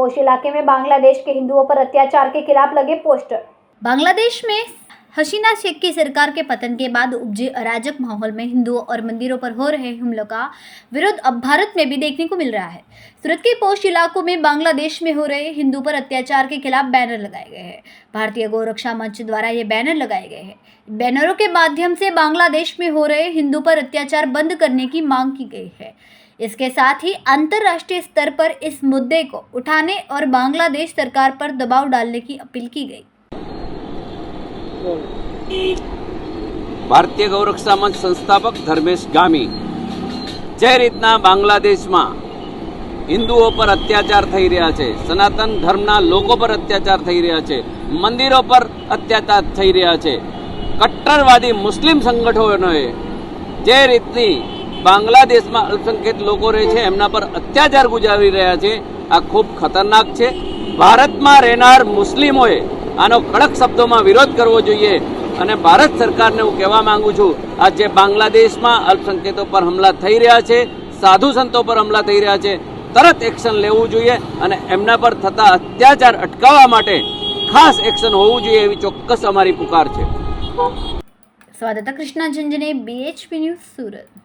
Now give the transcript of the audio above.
पोश इलाके में बांग्लादेश के हिंदुओं पर अत्याचार के खिलाफ लगे पोस्टर। बांग्लादेश में हसीना शेख की सरकार के पतन के बाद उपजे अराजक माहौल में हिंदुओं और मंदिरों पर हो रहे हमलों का विरोध अब भारत में भी देखने को मिल रहा है। सूरत के पोश इलाकों में बांग्लादेश में हो रहे हिंदू पर अत्याचार के खिलाफ बैनर लगाए गए हैं। भारतीय गौरक्षा मंच द्वारा ये बैनर लगाए गए हैं। बैनरों के माध्यम से बांग्लादेश में हो रहे हिंदू पर अत्याचार बंद करने की मांग की गई है। इसके साथ ही अंतर्राष्ट्रीय स्तर पर इस मुद्दे को उठाने और बांग्लादेश सरकार पर दबाव डालने की अपील की गई। भारतीय गौरक्षा मंच संस्थापक धर्मेश गामी જે રીતના બાંગ્લાદેશમાં હિન્દુઓ પર અત્યાચાર થઈ રહ્યા છે, સનાતન ધર્મના લોકો પર અત્યાચાર થઈ રહ્યા છે, મંદિરો પર અત્યાચાર થઈ રહ્યા છે, કટ્ટરવાદી મુસ્લિમ સંગઠનોએ જે રીતની બાંગ્લાદેશમાં અલ્પસંખ્યક લોકો રહે છે એમના પર અત્યાચાર ગુજારી રહ્યા છે, આ ખૂબ ખતરનાક છે। ભારતમાં રહેનાર મુસ્લિમોએ આનો કડક શબ્દોમાં વિરોધ કરવો જોઈએ અને ભારત સરકારને હું કહેવા માંગુ છું, આ જે બાંગ્લાદેશમાં અલ્પસંખ્યકો પર હુમલા થઈ રહ્યા છે, સાધુ સંતો પર હુમલા થઈ રહ્યા છે, તરત એક્શન લેવું જોઈએ અને એમના પર થતા અત્યાચાર અટકાવવા માટે ખાસ એક્શન હોવું જોઈએ એવી ચોક્કસ અમારી પુકાર છે। સંવાદદાતા કૃષ્ણા ઝંઝને, BHP ન્યૂઝ, સુરત।